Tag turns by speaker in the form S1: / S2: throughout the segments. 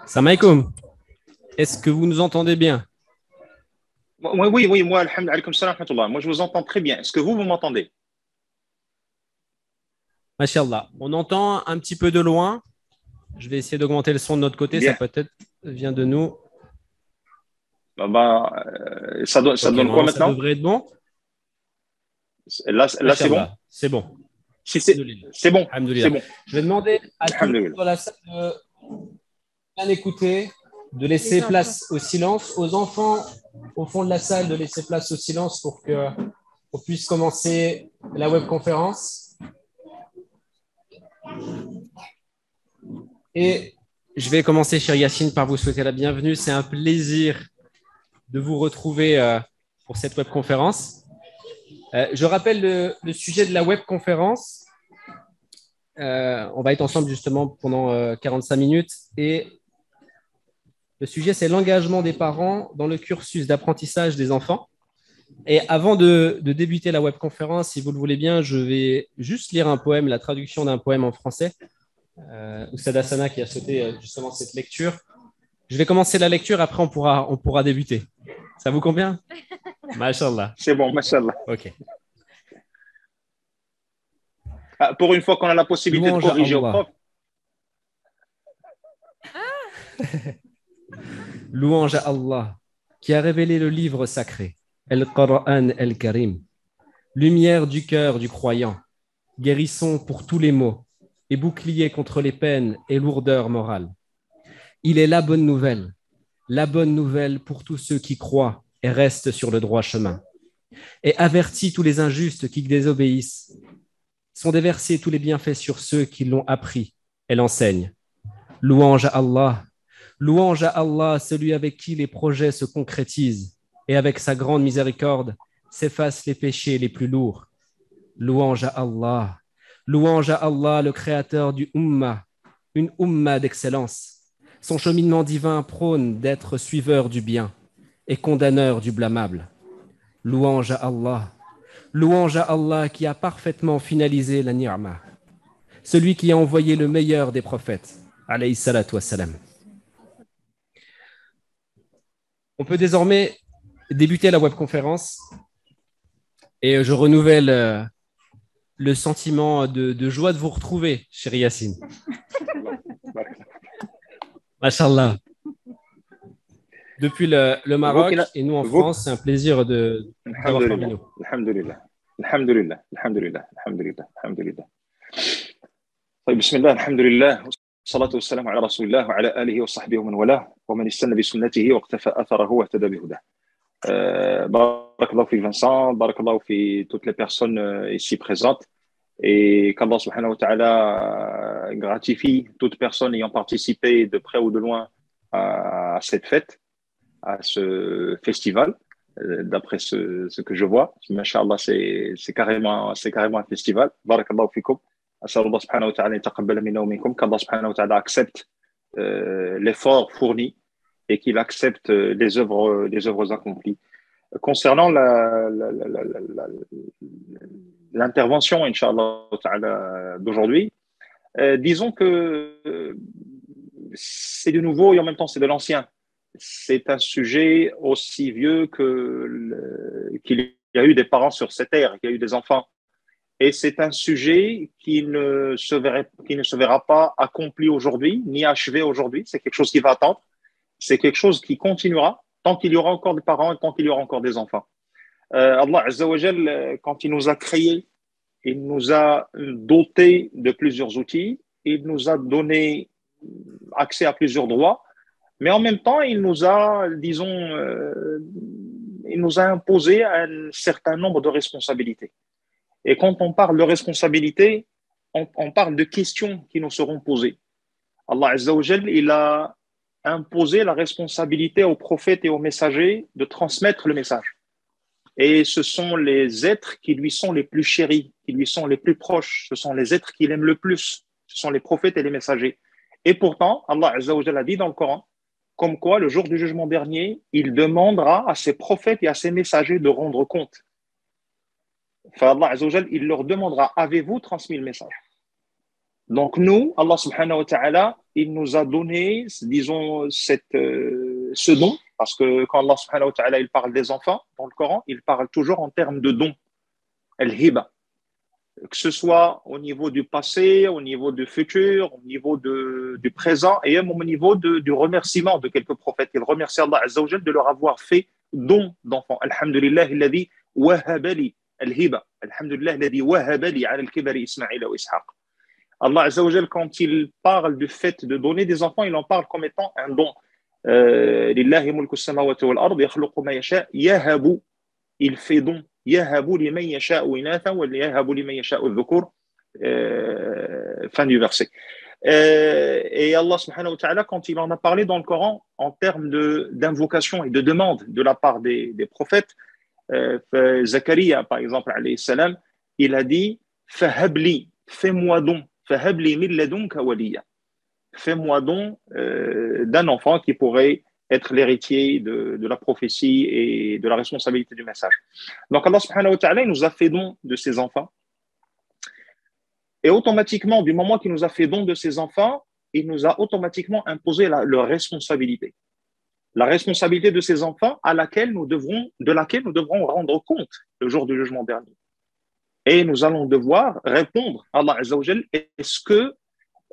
S1: Salam alaikum. Est-ce que vous nous entendez bien?
S2: Oui, moi, alhamdoulilah, salam wa rahmatullah. Moi, je vous entends très bien. Est-ce que vous m'entendez?
S1: Mashallah. On entend un petit peu de loin. Je vais essayer d'augmenter le son de notre côté. Ça
S2: Bien.
S1: peut-être vient de nous.
S2: Ça
S1: Ok,
S2: donne quoi
S1: normalement, ça
S2: maintenant?
S1: devrait être bon.
S2: Là, c'est bon?
S1: Mashallah. C'est bon.
S2: Si
S1: Alhamdulillah.
S2: c'est bon, c'est
S1: Alhamdulillah.
S2: bon.
S1: Je vais demander à tout le monde
S2: Alhamdoulilah.
S1: dans la salle de bien écouter, de laisser place au silence. Aux enfants au fond de la salle, de laisser place au silence pour qu'on puisse commencer la webconférence. Et je vais commencer, cher Yacine, par vous souhaiter la bienvenue. C'est un plaisir de vous retrouver pour cette webconférence. Je rappelle le sujet de la webconférence. On va être ensemble justement pendant 45 minutes. Et le sujet, c'est l'engagement des parents dans le cursus d'apprentissage des enfants. Et avant de débuter la webconférence, si vous le voulez bien, je vais juste lire un poème, la traduction d'un poème en français. Oussada Sana qui a sauté justement cette lecture. Je vais commencer la lecture, après on pourra débuter. Ça vous convient? Mashallah.
S2: C'est bon, mashallah.
S1: Ok.
S2: Pour une fois qu'on a la possibilité de
S1: Louange à
S2: corriger au
S1: Allah.
S2: prof.
S1: Louange à Allah qui a révélé le livre sacré, Al-Qur'an Al-Karim, lumière du cœur du croyant, guérisson pour tous les maux et bouclier contre les peines et lourdeurs morales. Il est la bonne nouvelle pour tous ceux qui croient et restent sur le droit chemin, et avertit tous les injustes qui désobéissent. Sont déversés tous les bienfaits sur ceux qui l'ont appris et l'enseignent. Louange à Allah, celui avec qui les projets se concrétisent et avec sa grande miséricorde s'effacent les péchés les plus lourds. Louange à Allah, le créateur du Ummah, une Ummah d'excellence. Son cheminement divin prône d'être suiveur du bien et condamneur du blâmable. Louange à Allah qui a parfaitement finalisé la ni'ma, celui qui a envoyé le meilleur des prophètes, alayhi salatu wassalam. On peut désormais débuter la webconférence et je renouvelle le sentiment de joie de vous retrouver, chérie Yacine. Mashallah. Depuis le Maroc et nous en France, c'est un plaisir d'avoir parmi nous.
S2: Alhamdulillah. Alhamdulillah. Alhamdulillah. Alhamdulillah. Alhamdulillah. بسم الله الحمد لله والصلاة والسلام على رسول الله وعلى آله وصحبه ومن والاه ومن استنى بسنته واقتفى أثره واهتدى بهداه. Barakallahu fi Vincent, barakallahu fi toutes les personnes ici présentes et qu'Allah subhanahu wa ta'ala gratifie toute personne ayant participé de près ou de loin à cette fête, à ce festival, d'après ce que je vois. Masha'Allah, c'est carrément un festival. Barakallahu fikum. أسأل الله سبحانه وتعالى يتقبل منا ومنكم qu'Allah subhanahu wa ta'ala accepte l'effort fourni et qu'il accepte les œuvres accomplies. Concernant l'intervention, Inch'Allah, d'aujourd'hui, disons que c'est du nouveau et en même temps c'est de l'ancien. C'est un sujet aussi vieux qu'il y a eu des parents sur cette terre, qu'il y a eu des enfants. Et c'est un sujet qui ne se verra pas accompli aujourd'hui, ni achevé aujourd'hui. C'est quelque chose qui va attendre. C'est quelque chose qui continuera tant qu'il y aura encore des parents et tant qu'il y aura encore des enfants. Allah Azza wa Jal, quand il nous a créés, il nous a dotés de plusieurs outils, il nous a donné accès à plusieurs droits, mais en même temps, il nous a, il nous a imposé un certain nombre de responsabilités. Et quand on parle de responsabilité, on parle de questions qui nous seront posées. Allah Azza wa Jal, il a imposé la responsabilité aux prophètes et aux messagers de transmettre le message. Et ce sont les êtres qui lui sont les plus chéris, qui lui sont les plus proches. Ce sont les êtres qu'il aime le plus. Ce sont les prophètes et les messagers. Et pourtant, Allah Azza wa Jal a dit dans le Coran, comme quoi le jour du jugement dernier, il demandera à ses prophètes et à ses messagers de rendre compte. Allah Azza wa Jal, il leur demandera, avez-vous transmis le message? Donc nous, Allah subhanahu wa ta'ala il nous a donné, disons, ce don, parce que quand Allah subhanahu wa ta'ala il parle des enfants dans le Coran, il parle toujours en termes de don, al-hiba, que ce soit au niveau du passé, au niveau du futur, au niveau du présent et même au niveau du remerciement de quelques prophètes. Ils remercient Allah Azza wa Jal de leur avoir fait don d'enfants. Alhamdulillah, alladhi wahaba li al-hiba. Alhamdulillah, alladhi wahaba li ala al-kibari Ismaïl wa Ishaq. Allah Azza wa Jal, quand il parle du fait de donner des enfants, il en parle comme étant un don. Lillahi mulku samawati wal ard, yakhluqu ma yasha, yahabu, il fait don. Yahabu liman yasha'u inatha wa yahabu liman yasha'u dhukur. Fin du verset. Et Allah subhanahu wa ta'ala, quand il en a parlé dans le Coran en termes d'invocation et de demande de la part des prophètes, Zakaria, par exemple, alayhi salam, il a dit Fahabli, fais-moi don, Fahabli min ladunka waliya. Fais-moi don d'un enfant qui pourrait être l'héritier de la prophétie et de la responsabilité du message. Donc Allah subhanahu wa ta'ala nous a fait don de ses enfants. Et automatiquement, du moment qu'il nous a fait don de ses enfants, il nous a automatiquement imposé leur responsabilité. La responsabilité de ces enfants de laquelle nous devrons rendre compte le jour du jugement dernier. Et nous allons devoir répondre à Allah Azza wa Jal. Est-ce que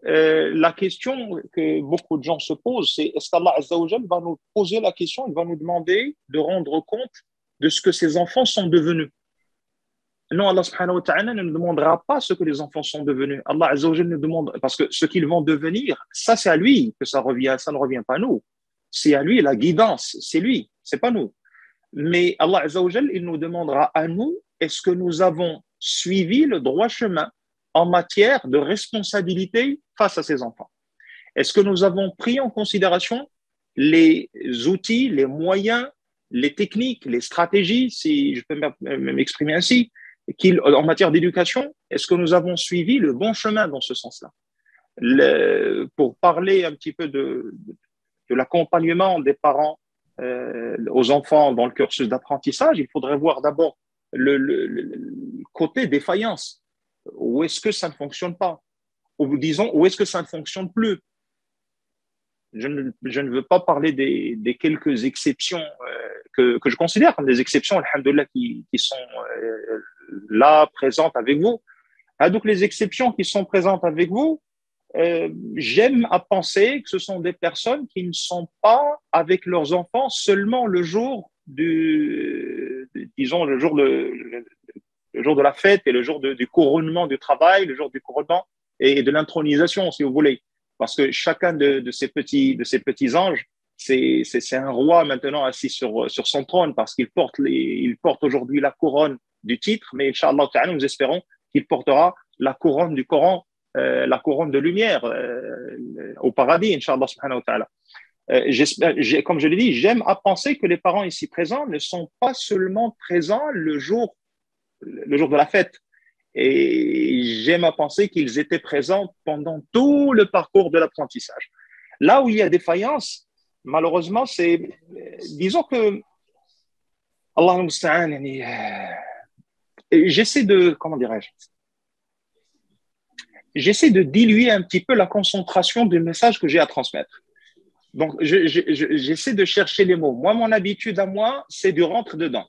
S2: la question que beaucoup de gens se posent, c'est est-ce qu'Allah Azza wa Jal va nous poser la question, il va nous demander de rendre compte de ce que ces enfants sont devenus. Non, Allah subhanahu wa ta'ala ne nous demandera pas ce que les enfants sont devenus. Allah Azza wa Jal nous demande, parce que ce qu'ils vont devenir, ça c'est à lui que ça ne revient pas à nous. C'est à lui la guidance, c'est lui, c'est pas nous. Mais Allah Azza wa Jal, il nous demandera à nous, est-ce que nous avons suivi le droit chemin en matière de responsabilité face à ces enfants? Est-ce que nous avons pris en considération les outils, les moyens, les techniques, les stratégies, si je peux m'exprimer ainsi, en matière d'éducation, est-ce que nous avons suivi le bon chemin dans ce sens-là? Pour parler un petit peu de l'accompagnement des parents aux enfants dans le cursus d'apprentissage, il faudrait voir d'abord le côté défaillance. Où est-ce que ça ne fonctionne pas? Ou disons, où est-ce que ça ne fonctionne plus? Je ne veux pas parler des quelques exceptions que je considère comme des exceptions, alhamdoulilah, qui sont là, présentes avec vous. Ah, donc, les exceptions qui sont présentes avec vous, j'aime à penser que ce sont des personnes qui ne sont pas avec leurs enfants seulement le jour disons, le jour de la fête et le jour du couronnement du travail, le jour du couronnement et de l'intronisation, si vous voulez. Parce que chacun de ces petits anges, c'est un roi maintenant assis sur son trône parce qu'il porte aujourd'hui la couronne du titre, mais Inch'Allah, nous espérons qu'il portera la couronne du Coran, la couronne de lumière au paradis, Inch'Allah subhanahu wa ta'ala. Comme je l'ai dit, j'aime à penser que les parents ici présents ne sont pas seulement présents le jour de la fête. Et j'aime à penser qu'ils étaient présents pendant tout le parcours de l'apprentissage. Là où il y a défaillance, malheureusement, disons que Allah musta'an, j'essaie de diluer un petit peu la concentration du message que j'ai à transmettre. Donc, j'essaie de chercher les mots. Moi, mon habitude à moi, c'est du rentre-dedans.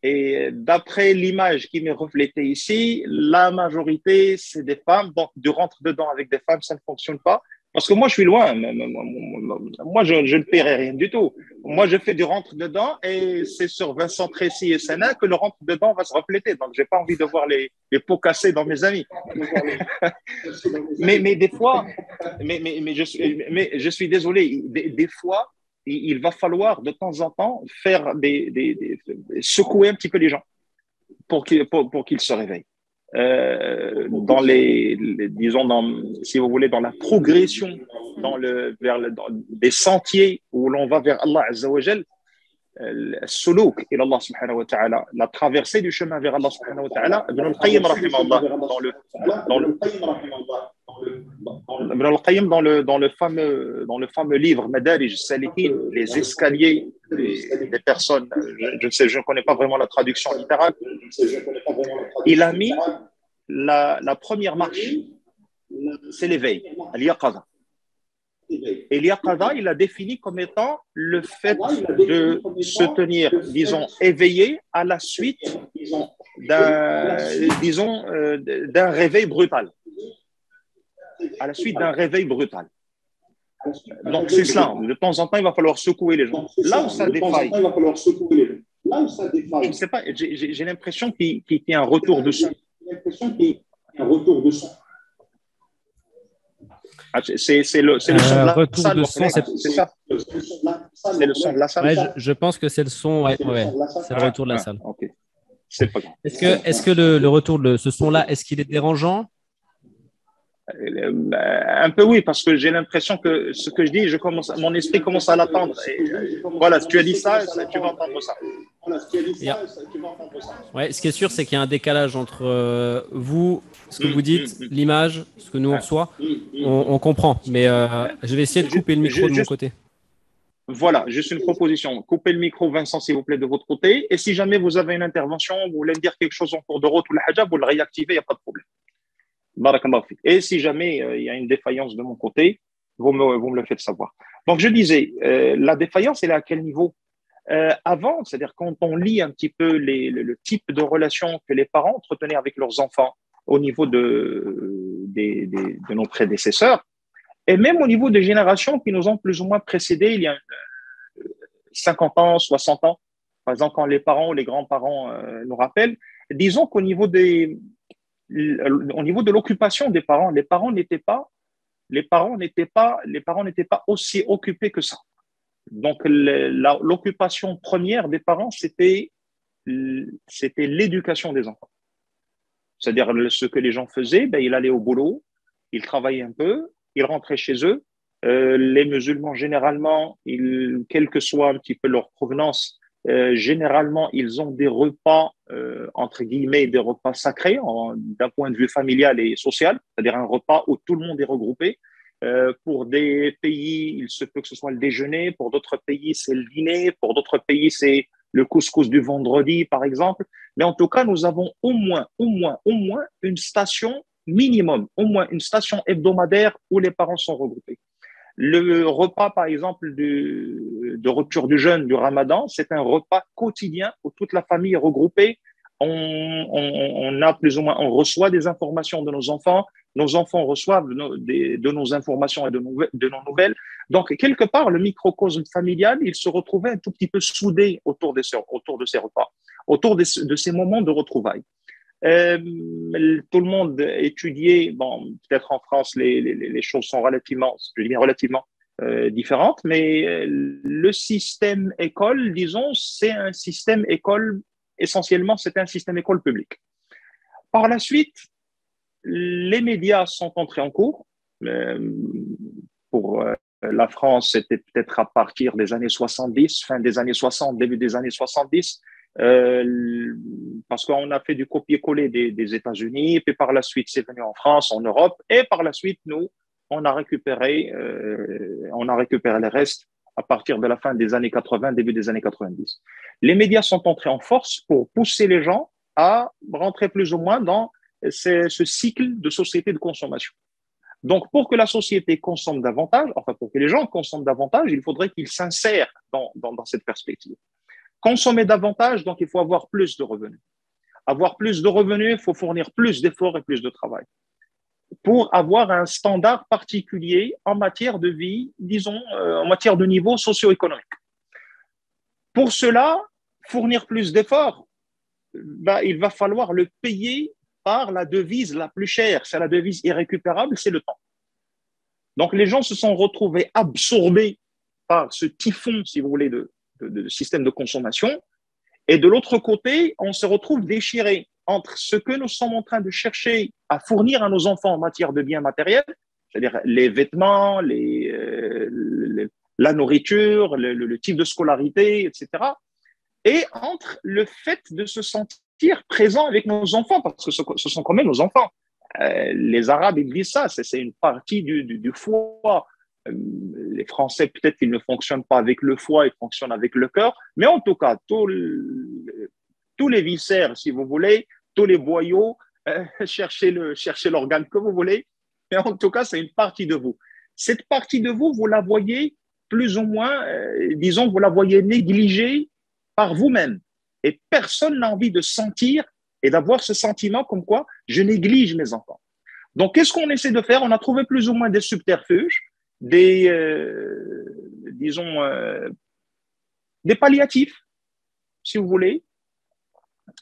S2: Et d'après l'image qui m'est reflétée ici, la majorité, c'est des femmes. Donc, du rentre-dedans avec des femmes, ça ne fonctionne pas. Parce que moi, je suis loin. Moi, je ne paierai rien du tout. Moi, je fais du rentre-dedans et c'est sur Vincent Tracy et Sénat que le rentre-dedans va se refléter. Donc, je n'ai pas envie de voir les pots cassés dans mes amis. mais des fois, je suis désolé, des fois, il va falloir de temps en temps faire secouer un petit peu les gens pour qu'ils se réveillent. Si vous voulez, dans la progression, vers des sentiers où l'on va vers Allah Azza wa Jal, السلوك إلى الله سبحانه وتعالى, la traversée du chemin vers Allah subhanahu wa ta'ala. Ibn al-Qayyim rahimahullah, Ibn al-Qayyim dans le fameux livre Madarij Salikin, les escaliers des personnes, je ne connais pas vraiment la traduction littérale, il a mis la première marche, c'est l'éveil, al-yaqaza. Et l'yaqada, il a défini comme étant le fait de se tenir, disons, éveillé à la suite d'un réveil brutal. À la suite d'un réveil brutal. Donc, c'est cela. De temps en temps, il va falloir secouer les gens. Là où ça défaille, je ne sais pas, j'ai l'impression qu'il y a un retour de son. C'est le son de la
S1: retour
S2: salle,
S1: de son,
S2: c'est ça. C'est le son de la salle.
S1: Ouais, je pense que c'est le son, ouais, c'est le retour de la salle.
S2: Ok, c'est pas grave.
S1: Est-ce que le retour de ce son-là, est-ce qu'il est dérangeant?
S2: Un peu oui, parce que j'ai l'impression que ce que je dis, mon esprit commence à l'attendre. Voilà, si tu as dit ça, tu vas entendre ça.
S1: Ouais, ce qui est sûr, c'est qu'il y a un décalage entre vous, ce que vous dites, l'image, ce que nous on reçoit. On comprend, mais je vais essayer de couper le micro de mon côté.
S2: Voilà, juste une proposition. Coupez le micro, Vincent, s'il vous plaît, de votre côté. Et si jamais vous avez une intervention, vous voulez me dire quelque chose en cours de route ou la hajab, vous le réactivez, il n'y a pas de problème. Et si jamais il y a une défaillance de mon côté, vous me le faites savoir. Donc, je disais, la défaillance, elle est à quel niveau? Avant, c'est-à-dire quand on lit un petit peu le type de relation que les parents entretenaient avec leurs enfants au niveau de nos prédécesseurs, et même au niveau des générations qui nous ont plus ou moins précédés il y a 50 ans, 60 ans, par exemple quand les parents ou les grands-parents nous rappellent, disons qu'au niveau au niveau de l'occupation des parents, les parents n'étaient pas aussi occupés que ça. Donc l'occupation première des parents, c'était l'éducation des enfants. C'est-à-dire ce que les gens faisaient, ben, ils allaient au boulot, ils travaillaient un peu, ils rentraient chez eux. Les musulmans, généralement, quelle que soit un petit peu leur provenance, généralement, ils ont des repas, entre guillemets, des repas sacrés d'un point de vue familial et social, c'est-à-dire un repas où tout le monde est regroupé. Pour des pays, il se peut que ce soit le déjeuner, pour d'autres pays, c'est le dîner, pour d'autres pays, c'est le couscous du vendredi, par exemple. Mais en tout cas, nous avons au moins une station minimum, au moins une station hebdomadaire où les parents sont regroupés. Le repas, par exemple, de rupture du jeûne du Ramadan, c'est un repas quotidien où toute la famille est regroupée. On a plus ou moins, on reçoit des informations de nos enfants reçoivent de nos informations et de nos nouvelles. Donc, quelque part, le microcosme familial, il se retrouvait un tout petit peu soudé autour de ces repas, autour de ces moments de retrouvailles. Tout le monde étudiait, bon, peut-être en France, les choses sont relativement différentes, mais le système école, disons, c'est un système école, essentiellement, c'était un système école public. Par la suite, les médias sont entrés en cours. Pour la France, c'était peut-être à partir des années 70, fin des années 60, début des années 70, parce qu'on a fait du copier-coller des États-Unis, puis par la suite, c'est venu en France, en Europe, et par la suite, nous, on a récupéré les restes à partir de la fin des années 80, début des années 90. Les médias sont entrés en force pour pousser les gens à rentrer plus ou moins dans ce cycle de société de consommation. Donc, pour que la société consomme davantage, enfin, pour que les gens consomment davantage, il faudrait qu'ils s'insèrent dans cette perspective. Consommer davantage, donc il faut avoir plus de revenus. Avoir plus de revenus, il faut fournir plus d'efforts et plus de travail pour avoir un standard particulier en matière de vie, disons, en matière de niveau socio-économique. Pour cela, fournir plus d'efforts, il va falloir le payer par la devise la plus chère. C'est la devise irrécupérable, c'est le temps. Donc, les gens se sont retrouvés absorbés par ce typhon, si vous voulez, de système de consommation. Et de l'autre côté, on se retrouve déchiré entre ce que nous sommes en train de chercher à fournir à nos enfants en matière de biens matériels, c'est-à-dire les vêtements, la nourriture, le type de scolarité, etc., et entre le fait de se sentir présent avec nos enfants, parce que ce sont quand même nos enfants. Les Arabes, ils disent ça, c'est une partie du foie. Les Français, peut-être qu'ils ne fonctionnent pas avec le foie, ils fonctionnent avec le cœur, mais en tout cas, tous les viscères, si vous voulez, tous les boyaux, cherchez l'organe que vous voulez, mais en tout cas, c'est une partie de vous. cette partie de vous, vous la voyez plus ou moins, disons, vous la voyez négligée par vous-même. Et personne n'a envie de sentir et d'avoir ce sentiment comme quoi je néglige mes enfants. Donc, qu'est-ce qu'on essaie de faire? On a trouvé plus ou moins des subterfuges, disons, des palliatifs, si vous voulez.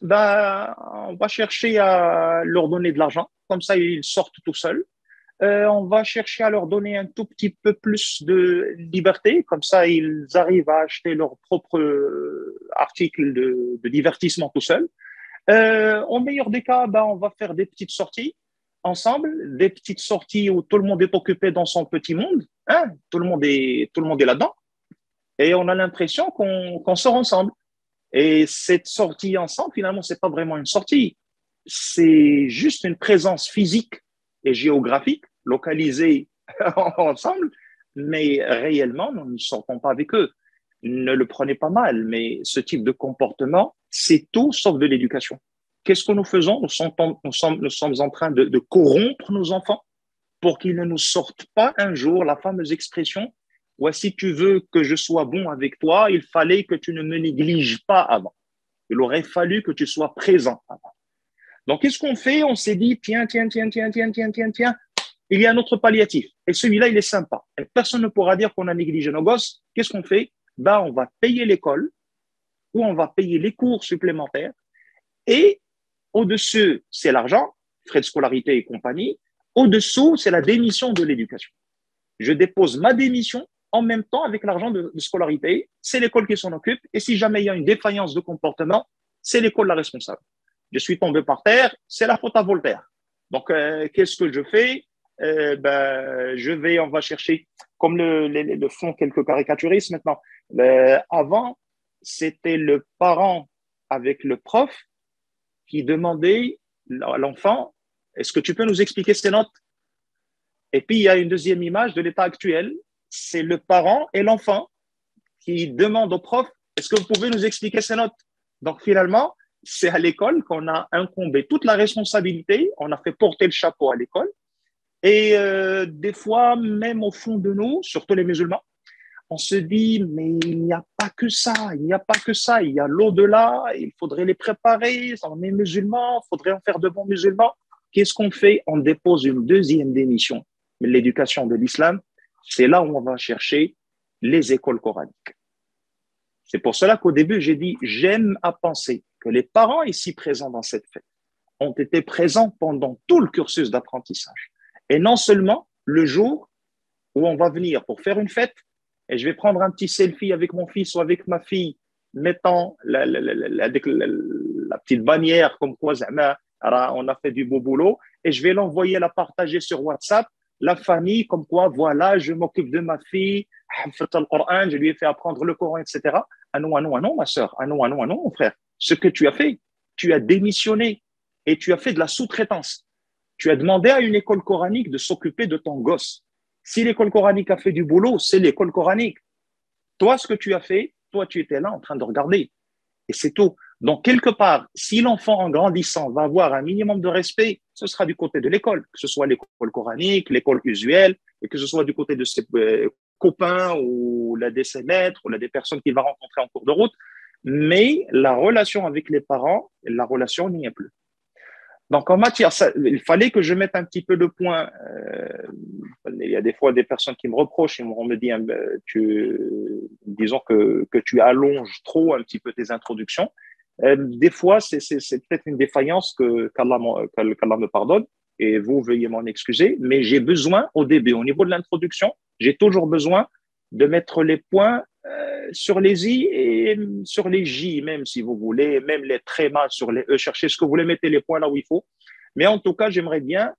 S2: Ben, on va chercher à leur donner de l'argent, comme ça ils sortent tout seuls. On va chercher à leur donner un tout petit peu plus de liberté, comme ça ils arrivent à acheter leur propre article de divertissement tout seuls. Au meilleur des cas, ben, on va faire des petites sorties ensemble, des petites sorties où tout le monde est occupé dans son petit monde, hein, tout le monde est là-dedans, et on a l'impression qu'on sort ensemble. Et cette sortie ensemble, finalement, c'est pas vraiment une sortie, c'est juste une présence physique et géographique localisée ensemble, mais réellement, nous ne sortons pas avec eux. Ne le prenez pas mal, mais ce type de comportement, c'est tout sauf de l'éducation. Qu'est-ce que nous faisons? Nous sommes en train de corrompre nos enfants pour qu'ils ne nous sortent pas un jour la fameuse expression: ouais, si tu veux que je sois bon avec toi, il fallait que tu ne me négliges pas avant. Il aurait fallu que tu sois présent avant. Donc, qu'est-ce qu'on fait? On s'est dit, tiens, il y a un autre palliatif. Et celui-là, il est sympa. Et personne ne pourra dire qu'on a négligé nos gosses. Qu'est-ce qu'on fait? Ben, on va payer l'école ou on va payer les cours supplémentaires. Et au-dessus, c'est l'argent, frais de scolarité et compagnie. Au-dessous, c'est la démission de l'éducation. Je dépose ma démission en même temps avec l'argent de scolarité. C'est l'école qui s'en occupe. Et si jamais il y a une défaillance de comportement, c'est l'école la responsable. Je suis tombé par terre, c'est la faute à Voltaire. Donc, qu'est-ce que je fais? On va chercher, comme le font quelques caricaturistes maintenant. Avant, c'était le parent avec le prof qui demandait à l'enfant, est-ce que tu peux nous expliquer ces notes? Et puis, il y a une deuxième image de l'état actuel, c'est le parent et l'enfant qui demandent au prof, est-ce que vous pouvez nous expliquer ces notes? Donc, finalement, c'est à l'école qu'on a incombé toute la responsabilité, on a fait porter le chapeau à l'école. Et des fois, même au fond de nous, surtout les musulmans, on se dit, mais il n'y a pas que ça, il n'y a pas que ça, il y a l'au-delà, il faudrait les préparer, on est musulmans, il faudrait en faire de bons musulmans. Qu'est-ce qu'on fait? On dépose une deuxième démission. Mais l'éducation de l'islam, c'est là où on va chercher les écoles coraniques. C'est pour cela qu'au début, j'ai dit, j'aime à penser que les parents ici présents dans cette fête ont été présents pendant tout le cursus d'apprentissage. Et non seulement le jour où on va venir pour faire une fête, et je vais prendre un petit selfie avec mon fils ou avec ma fille, mettant la petite bannière comme quoi on a fait du beau boulot, et je vais l'envoyer, la partager sur WhatsApp, la famille, comme quoi, voilà, je m'occupe de ma fille, je lui ai fait apprendre le Coran, etc. Ah non, ma soeur, ah non, mon frère. Ce que tu as fait, tu as démissionné et tu as fait de la sous-traitance. Tu as demandé à une école coranique de s'occuper de ton gosse. Si l'école coranique a fait du boulot, c'est l'école coranique. Toi, ce que tu as fait, toi, tu étais là en train de regarder. Et c'est tout. Donc, quelque part, si l'enfant, en grandissant, va avoir un minimum de respect, ce sera du côté de l'école, que ce soit l'école coranique, l'école usuelle, et que ce soit du côté de ses copains ou de ses maîtres ou des personnes qu'il va rencontrer en cours de route. Mais la relation avec les parents, la relation n'y est plus. Donc, en matière, il fallait que je mette un petit peu le point. Il y a des fois des personnes qui me reprochent, on me dit, disons que tu allonges trop un petit peu tes introductions. Des fois, c'est peut-être une défaillance qu'Allah me pardonne, et vous, veuillez m'en excuser, mais j'ai besoin, au début, au niveau de l'introduction, j'ai toujours besoin de mettre les points sur les i et sur les j, même si vous voulez, même les trémas sur les e, cherchez ce que vous voulez, mettez les points là où il faut. Mais en tout cas, j'aime bien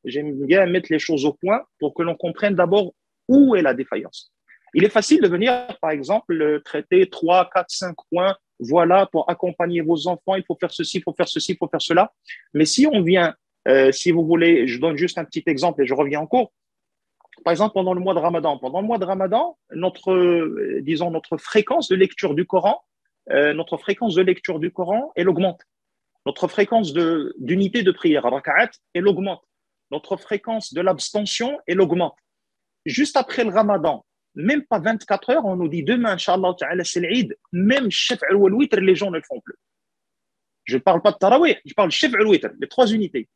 S2: mettre les choses au point pour que l'on comprenne d'abord où est la défaillance. Il est facile de venir, par exemple, traiter 3, 4, 5 points. Voilà, pour accompagner vos enfants, il faut faire ceci, il faut faire ceci, il faut faire cela. Mais si on vient, si vous voulez, je donne juste un petit exemple et je reviens en cours. Par exemple, pendant le mois de Ramadan, notre fréquence de lecture du Coran, elle augmente. Notre fréquence d'unité de prière, raka'at, elle augmente. Notre fréquence de l'abstention, elle augmente. juste après le ramadan, même pas 24 heures, on nous dit demain, Inch'Allah, c'est l'Eid, même Shaf'al wal Witr, les gens ne le font plus. Je ne parle pas de Tarawih, je parle de Shaf'al wal Witr, les 3 unités.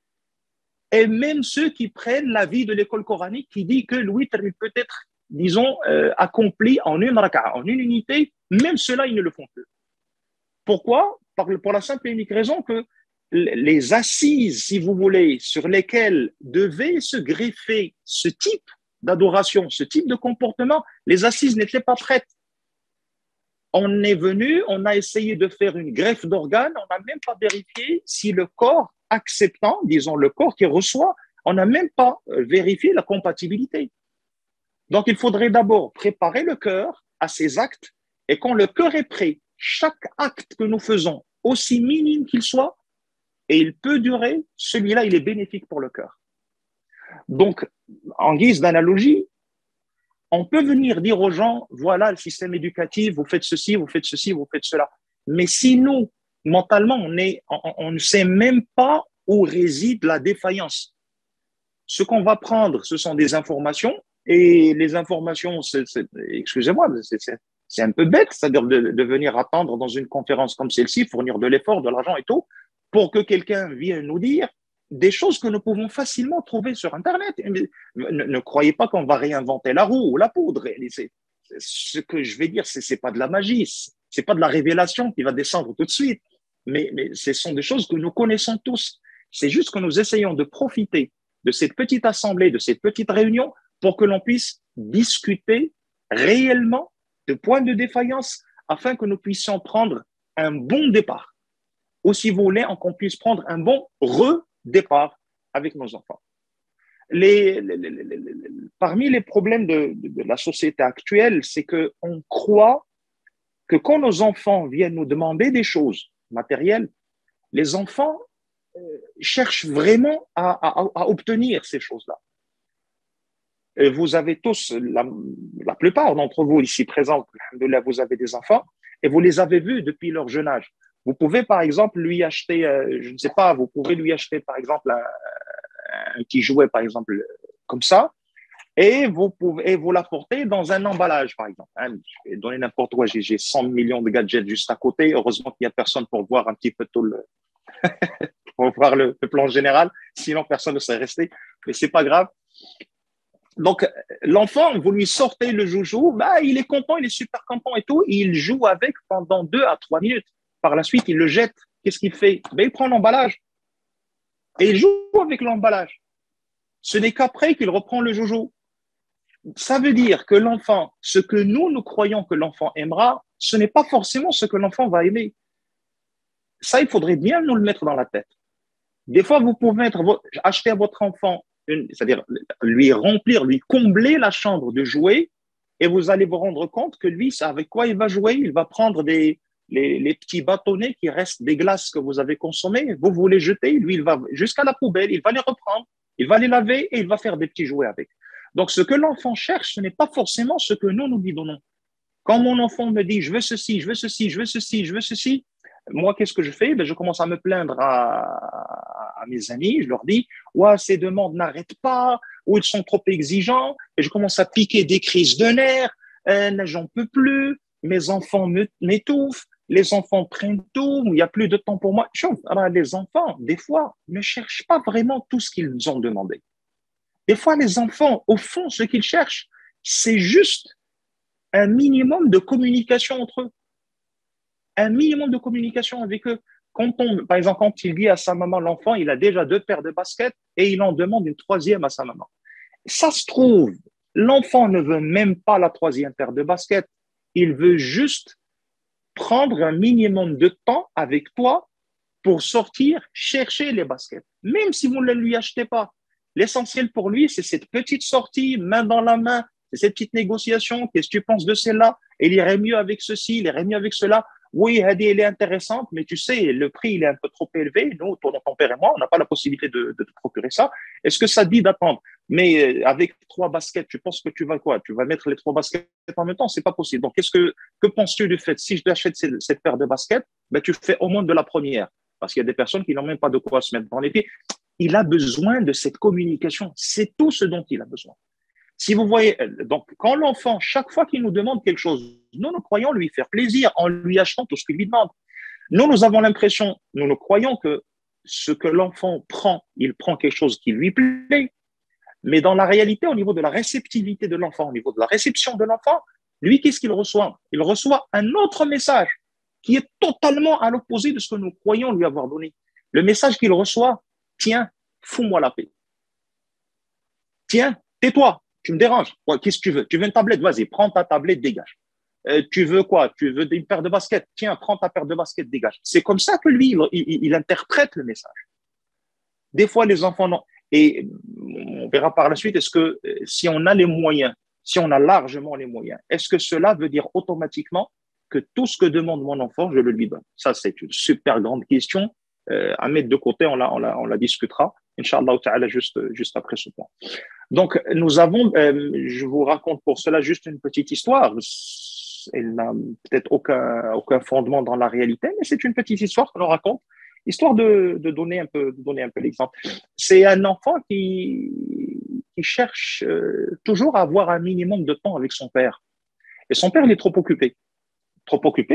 S2: Et même ceux qui prennent l'avis de l'école coranique qui dit que le witr il peut être, disons, accompli en une raka'a, en une unité, même ceux-là, ils ne le font plus. Pourquoi? Pour la simple et unique raison que les assises, si vous voulez, sur lesquelles devait se greffer ce type d'adoration, ce type de comportement, les assises n'étaient pas prêtes. On est venu, on a essayé de faire une greffe d'organes, on n'a même pas vérifié si le corps acceptant, disons le corps qui reçoit, on n'a même pas vérifié la compatibilité. Donc il faudrait d'abord préparer le cœur à ces actes, et quand le cœur est prêt, chaque acte que nous faisons, aussi minime qu'il soit, et il peut durer, celui-là, il est bénéfique pour le cœur. Donc, en guise d'analogie, on peut venir dire aux gens, voilà le système éducatif, vous faites ceci, vous faites ceci, vous faites cela. Mais si nous, mentalement, on ne sait même pas où réside la défaillance. Ce qu'on va prendre, ce sont des informations, et les informations, excusez-moi, c'est un peu bête, c'est-à-dire de venir attendre dans une conférence comme celle-ci, fournir de l'effort, de l'argent et tout, pour que quelqu'un vienne nous dire des choses que nous pouvons facilement trouver sur Internet. Ne croyez pas qu'on va réinventer la roue ou la poudre. Ce que je vais dire, c'est pas de la magie, c'est pas de la révélation qui va descendre tout de suite, mais ce sont des choses que nous connaissons tous. C'est juste que nous essayons de profiter de cette petite assemblée, de cette petite réunion, pour que l'on puisse discuter réellement de points de défaillance afin que nous puissions prendre un bon départ. Ou si vous voulez, qu'on puisse prendre un bon redépart avec nos enfants. Parmi les problèmes de la société actuelle, c'est qu'on croit que quand nos enfants viennent nous demander des choses matérielles, les enfants cherchent vraiment à obtenir ces choses-là. Et vous avez tous, la plupart d'entre vous ici présents, vous avez des enfants et vous les avez vus depuis leur jeune âge. Vous pouvez, par exemple, lui acheter, je ne sais pas, vous pouvez lui acheter, par exemple, un petit jouet, par exemple, comme ça, et vous l'apportez dans un emballage, par exemple. Je vais donner n'importe quoi, j'ai 100 millions de gadgets juste à côté. Heureusement qu'il n'y a personne pour voir un petit peu tout pour voir le plan général. Sinon, personne ne serait resté. Mais c'est pas grave. Donc, l'enfant, vous lui sortez le joujou, il est content, il est super content et tout. Et il joue avec pendant 2 à 3 minutes. Par la suite, il le jette. Qu'est-ce qu'il fait? Il prend l'emballage et il joue avec l'emballage. Ce n'est qu'après qu'il reprend le joujou. Ça veut dire que l'enfant, ce que nous croyons que l'enfant aimera, ce n'est pas forcément ce que l'enfant va aimer. Ça, il faudrait bien nous le mettre dans la tête. Des fois, vous pouvez acheter à votre enfant, c'est-à-dire lui remplir, lui combler la chambre de jouets, et vous allez vous rendre compte que lui, avec quoi il va jouer? Il va prendre les petits bâtonnets qui restent des glaces que vous avez consommées, vous les jetez, lui, il va jusqu'à la poubelle, il va les reprendre, il va les laver et il va faire des petits jouets avec. Donc, ce que l'enfant cherche, ce n'est pas forcément ce que nous lui donnons. Quand mon enfant me dit, je veux ceci, je veux ceci, je veux ceci, je veux ceci, moi, qu'est-ce que je fais? Je commence à me plaindre à mes amis, je leur dis, ouais, ces demandes n'arrêtent pas, ou ils sont trop exigeants, et je commence à piquer des crises de nerfs, j'en peux plus, mes enfants m'étouffent, les enfants prennent tout, il n'y a plus de temps pour moi. Alors, les enfants, des fois, ne cherchent pas vraiment tout ce qu'ils ont demandé. Des fois, les enfants, au fond, ce qu'ils cherchent, c'est juste un minimum de communication entre eux. Un minimum de communication avec eux. Par exemple, quand il dit à sa maman, l'enfant, il a déjà 2 paires de baskets et il en demande une 3e à sa maman. Ça se trouve, l'enfant ne veut même pas la 3e paire de baskets. Il veut juste prendre un minimum de temps avec toi pour sortir, chercher les baskets. Même si vous ne lui achetez pas. L'essentiel pour lui, c'est cette petite sortie, main dans la main, c'est cette petite négociation. Qu'est-ce que tu penses de celle-là? Il irait mieux avec ceci, il irait mieux avec cela. Oui, Hadi, elle est intéressante, mais tu sais, le prix, il est un peu trop élevé. Nous, ton père et moi, on n'a pas la possibilité de te procurer ça. Est-ce que ça dit d'attendre? Mais avec 3 baskets, tu penses que tu vas quoi? Tu vas mettre les 3 baskets en même temps? C'est pas possible. Donc, que penses-tu du fait? Si je t'achète cette paire de baskets, tu fais au moins de la première. Parce qu'il y a des personnes qui n'ont même pas de quoi se mettre dans les pieds. Il a besoin de cette communication. C'est tout ce dont il a besoin. Si vous voyez, donc quand l'enfant, chaque fois qu'il nous demande quelque chose, nous croyons lui faire plaisir en lui achetant tout ce qu'il lui demande. Nous avons l'impression, nous croyons que ce que l'enfant prend, il prend quelque chose qui lui plaît, mais dans la réalité, au niveau de la réceptivité de l'enfant, au niveau de la réception de l'enfant, lui, qu'est-ce qu'il reçoit? Il reçoit un autre message qui est totalement à l'opposé de ce que nous croyons lui avoir donné. Le message qu'il reçoit, tiens, fous-moi la paix. Tiens, tais-toi, tu me déranges. Ouais, qu'est-ce que tu veux? Tu veux une tablette? Vas-y, prends ta tablette, dégage. Tu veux quoi? Tu veux une paire de baskets? Tiens, prends ta paire de baskets, dégage. C'est comme ça que lui, il interprète le message. Des fois, les enfants non. Et on verra par la suite, est-ce que si on a les moyens, si on a largement les moyens, est-ce que cela veut dire automatiquement que tout ce que demande mon enfant, je le lui donne? Ça, c'est une super grande question à mettre de côté, on la discutera, Inch'Allah ta'ala, juste après ce point. Donc, nous avons, je vous raconte pour cela juste une petite histoire. Elle n'a peut-être aucun fondement dans la réalité, mais c'est une petite histoire que l'on raconte, histoire de donner un peu l'exemple. C'est un enfant qui cherche toujours à avoir un minimum de temps avec son père. Et son père, il est trop occupé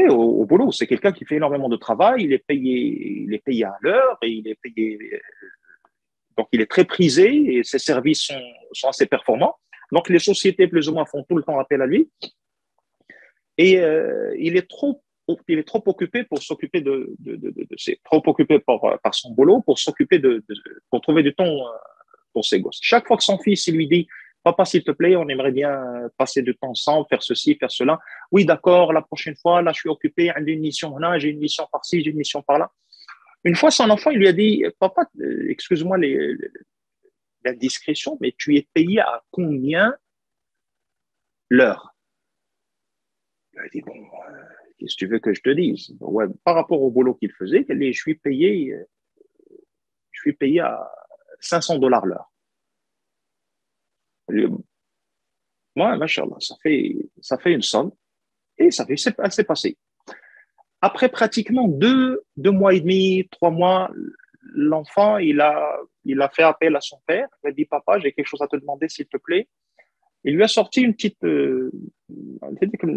S2: au boulot. C'est quelqu'un qui fait énormément de travail, il est payé à l'heure et il est payé, donc il est très prisé et ses services sont assez performants. Donc les sociétés plus ou moins font tout le temps appel à lui et il est trop occupé pour s'occuper trop occupé par son boulot pour s'occuper pour trouver du temps pour ses gosses. Chaque fois que son fils il lui dit papa, s'il te plaît, on aimerait bien passer du temps ensemble, faire ceci, faire cela. Oui, d'accord, la prochaine fois, là, je suis occupé, j'ai une mission là, j'ai une mission par-ci, j'ai une mission par-là. Une fois, son enfant, il lui a dit, papa, excuse-moi la discrétion, mais tu es payé à combien l'heure? Il a dit, bon, qu'est-ce que tu veux que je te dise? Ouais, par rapport au boulot qu'il faisait, je suis payé à $500 l'heure. Moi, machallah, ça fait une somme et c'est passé. Après pratiquement deux mois et demi, 3 mois, l'enfant, il a fait appel à son père. Il a dit, papa, j'ai quelque chose à te demander, s'il te plaît. Il lui a sorti une petite, une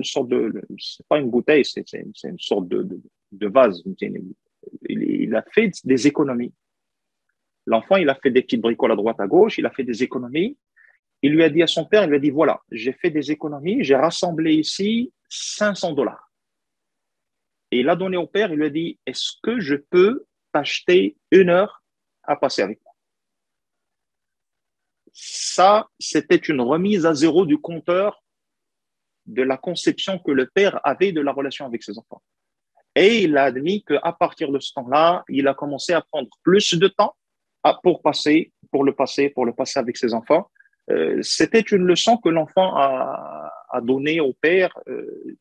S2: sorte c'est pas une bouteille, c'est une sorte de vase. Il a fait des économies. L'enfant, il a fait des petites bricoles à droite, à gauche, il a fait des économies. Il lui a dit à son père, il lui a dit, voilà, j'ai fait des économies, j'ai rassemblé ici $500. Et il a donné au père, il lui a dit, est-ce que je peux t'acheter 1 heure à passer avec moi? Ça, c'était une remise à zéro du compteur de la conception que le père avait de la relation avec ses enfants. Et il a admis qu'à partir de ce temps-là, il a commencé à prendre plus de temps pour le passer avec ses enfants. C'était une leçon que l'enfant a donnée au père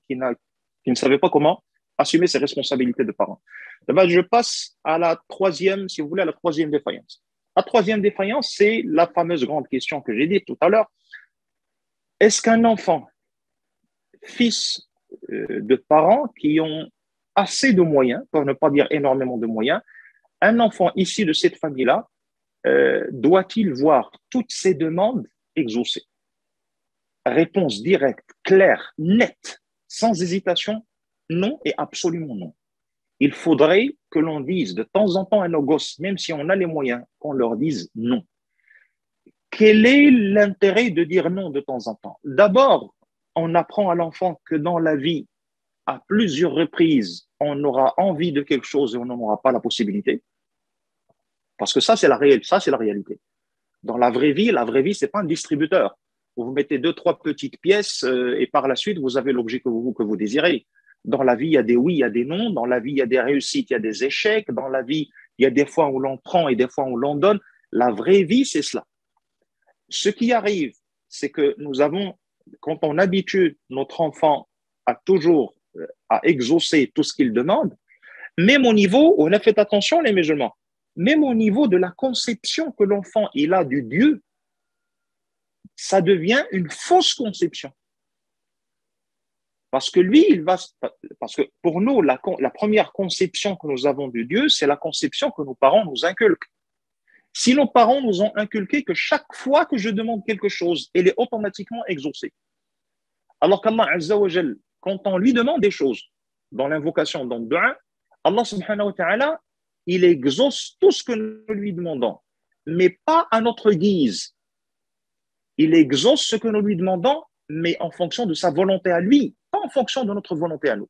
S2: qui ne savait pas comment assumer ses responsabilités de parent. Je passe à la troisième, si vous voulez, à la troisième défaillance. La troisième défaillance, c'est la fameuse grande question que j'ai dite tout à l'heure. Est-ce qu'un enfant, fils de parents qui ont assez de moyens, pour ne pas dire énormément de moyens, un enfant issu de cette famille-là, doit-il voir toutes ses demandes exaucées? Réponse directe, claire, nette, sans hésitation, non et absolument non. Il faudrait que l'on dise de temps en temps à nos gosses, même si on a les moyens, qu'on leur dise non. Quel est l'intérêt de dire non de temps en temps? D'abord, on apprend à l'enfant que dans la vie, à plusieurs reprises, on aura envie de quelque chose et on n'en aura pas la possibilité. Parce que ça, c'est la réalité. Dans la vraie vie, c'est pas un distributeur. Vous mettez 2-3 petites pièces et par la suite, vous avez l'objet que vous désirez. Dans la vie, il y a des oui, il y a des non. Dans la vie, il y a des réussites, il y a des échecs. Dans la vie, il y a des fois où l'on prend et des fois où l'on donne. La vraie vie, c'est cela. Ce qui arrive, c'est que quand on habitue notre enfant à exaucer tout ce qu'il demande, même au niveau, on a fait attention les musulmans, même au niveau de la conception que l'enfant il a du Dieu, ça devient une fausse conception. Parce que parce que pour nous, la première conception que nous avons du Dieu, c'est la conception que nos parents nous inculquent. Si nos parents nous ont inculqué que chaque fois que je demande quelque chose, elle est automatiquement exaucée. Alors qu'Allah Azza wa Jal, quand on lui demande des choses, dans l'invocation, dans le dua, Allah subhanahu wa ta'ala, il exauce tout ce que nous lui demandons, mais pas à notre guise. Il exauce ce que nous lui demandons, mais en fonction de sa volonté à lui, pas en fonction de notre volonté à nous.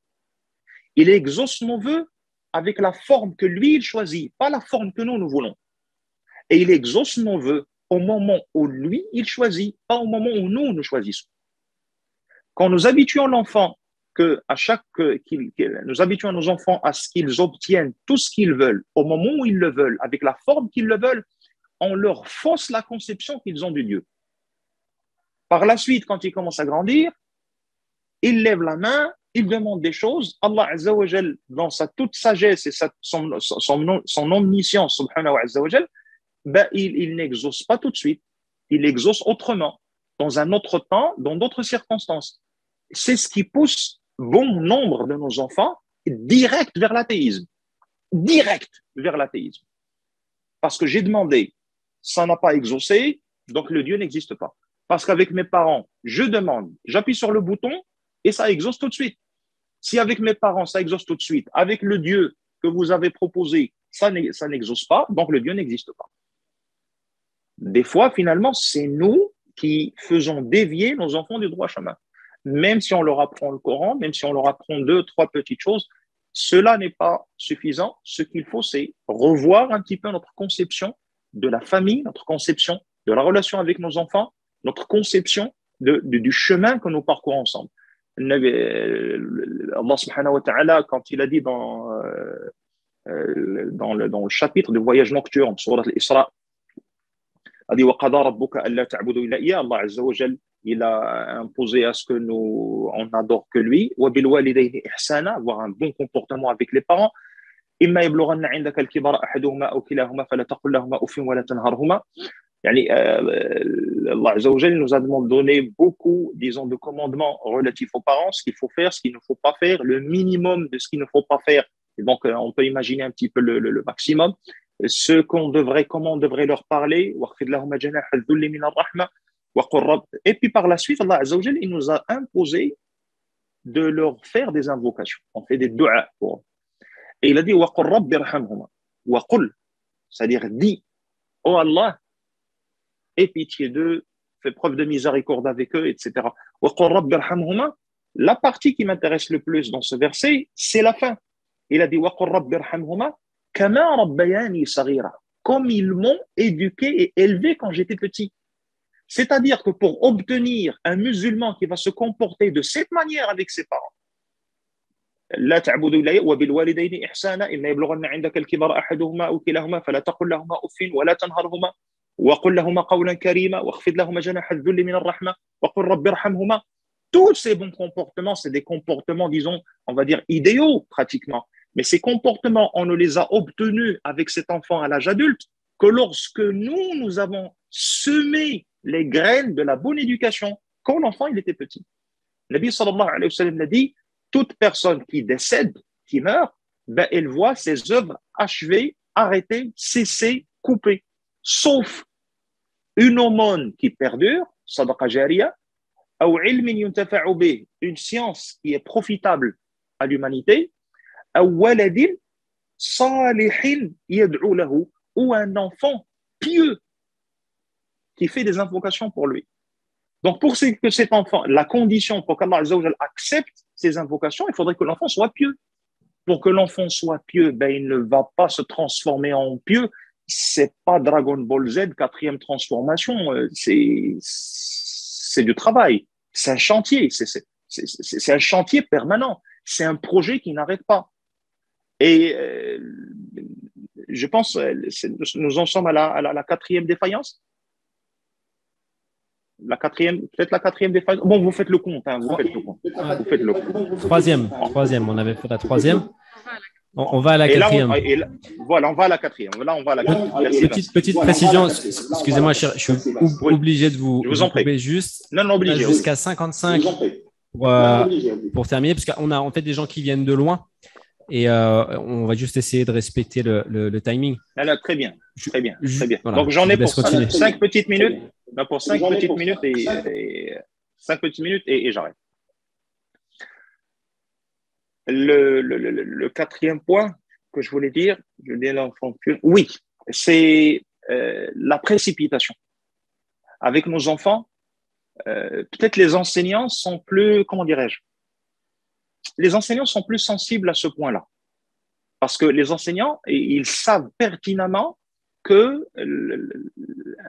S2: Il exauce nos vœux avec la forme que lui, il choisit, pas la forme que nous voulons. Et il exauce nos vœux au moment où lui, il choisit, pas au moment où nous choisissons. Quand nous habituons l'enfant, nous habituons nos enfants à ce qu'ils obtiennent tout ce qu'ils veulent, au moment où ils le veulent, avec la forme qu'ils le veulent, on leur fausse la conception qu'ils ont de Dieu. Par la suite, quand ils commencent à grandir, ils lèvent la main, ils demandent des choses. Allah Azza wa Jal, dans sa toute sagesse et son omniscience, subhanahu wa Azza wa Jal, il n'exauce pas tout de suite. Il exauce autrement, dans un autre temps, dans d'autres circonstances. C'est ce qui pousse bon nombre de nos enfants direct vers l'athéisme. Direct vers l'athéisme. Parce que j'ai demandé, ça n'a pas exaucé, donc le Dieu n'existe pas. Parce qu'avec mes parents, je demande, j'appuie sur le bouton et ça exauce tout de suite. Si avec mes parents, ça exauce tout de suite, avec le Dieu que vous avez proposé, ça n'exauce pas, donc le Dieu n'existe pas. Des fois, finalement, c'est nous qui faisons dévier nos enfants du droit chemin. Même si on leur apprend le Coran, même si on leur apprend 2, 3 petites choses, cela n'est pas suffisant. Ce qu'il faut, c'est revoir un petit peu notre conception de la famille, notre conception de la relation avec nos enfants, notre conception du chemin que nous parcourons ensemble. Allah subhanahu wa ta'ala, quand il a dit dans le chapitre du voyage nocturne, surat al-Isra, a dit وَقَضَى رَبُّكَ أَلَّا تَعْبُدُوا إِلَّا إِيَّاهُ. Allah Azza wa Jal, il a imposé à ce que on n'adore que lui. وَبِالْوَالِدَيْنِ إِحْسَانًا, avoir un bon comportement avec les parents. إِمَّا يَبْلُغَنَّ عِندَكَ الْكِبَرَ أَحَدُهُمَا أَوْ كِلَاهُمَا فَلَا تَقُل لَّهُمَا أُفٍّ وَلَا تَنْهَرْهُمَا. Allah Azza wa Jal nous a donné beaucoup, disons, de commandements relatifs aux parents, ce qu'il faut faire, ce qu'il ne faut pas faire, le minimum de ce qu'il ne faut pas faire. Et donc, on peut imaginer un petit peu le maximum. Comment on devrait leur parler. Et puis par la suite, Allah Azza wa Jal, il nous a imposé de leur faire des invocations. On fait des du'a pour eux. Et il a dit وَقُلْ رَبِّ ارْحَمْهُمَا وَقُلْ, c'est-à-dire dis, oh Allah, aie pitié d'eux, fais preuve de miséricorde avec eux, etc. وَقُلْ رَبِّ ارْحَمْهُمَا. La partie qui m'intéresse le plus dans ce verset, c'est la fin. Il a dit وَقُلْ رَبِّ ارْحَمْهُمَا كَمَا رَبَّيَانِي صَغِيرًا, comme ils m'ont éduqué et élevé quand j'étais petit. C'est-à-dire que pour obtenir un musulman qui va se comporter de cette manière avec ses parents, لا تعبدوا إلا إياه وبالوالدين إحسانا إما يبلغن عندك الكبر أحدهما أو كلاهما فلا تقل لهما أف ولا تنهرهما وقل لهما قولا كريما واخفض لهما جناح الذل من الرحمة وقل رب ارحمهما. Tous ces bons comportements, c'est des comportements, disons, on va dire idéaux pratiquement. Mais ces comportements, on ne les a obtenus avec cet enfant à l'âge adulte que lorsque nous avons semé les graines de la bonne éducation quand l'enfant il était petit. Le Nabi sallallahu alayhi wa sallam l'a dit, toute personne qui décède, qui meurt, elle voit ses œuvres achevées, arrêtées, cessées, coupées. Sauf une aumône qui perdure, sadaqa jariya, ou ilmin yuntafa'u bih, une science qui est profitable à l'humanité, ou waladin salihin yad'u lahu, ou un enfant pieux qui fait des invocations pour lui. Donc, pour que cet enfant, la condition pour qu'Allah Azza wa Jal accepte ces invocations, il faudrait que l'enfant soit pieux. Pour que l'enfant soit pieux, il ne va pas se transformer en pieux. C'est pas Dragon Ball Z, 4e transformation. C'est du travail. C'est un chantier. C'est un chantier permanent. C'est un projet qui n'arrête pas. Et je pense, nous en sommes à la 4e défaillance. Peut-être la 4e défaillance. Bon, vous faites le compte. Vous faites le compte.
S1: Troisième. On avait fait la 3e. On va à la 4e.
S2: Voilà, on va à la 4e. Là, on va à la 4e.
S1: Petite précision. Excusez-moi, je suis obligé de vous couper juste.
S2: Non, obligé.
S1: Jusqu'à 55 pour terminer, parce qu'on a en fait des gens qui viennent de loin. et on va juste essayer de respecter le timing.
S2: Là, très bien, très bien, très bien.
S1: Voilà,
S2: Donc, j'en
S1: je
S2: ai
S1: vous laisse
S2: pour
S1: continuer.
S2: 5 petites minutes. Non, pour 5 petites minutes et 5 petites minutes et j'arrête. Le quatrième point que je voulais dire, oui, c'est la précipitation. Avec nos enfants, peut-être les enseignants sont plus, comment dirais-je, les enseignants sont plus sensibles à ce point-là. Parce que les enseignants, ils savent pertinemment que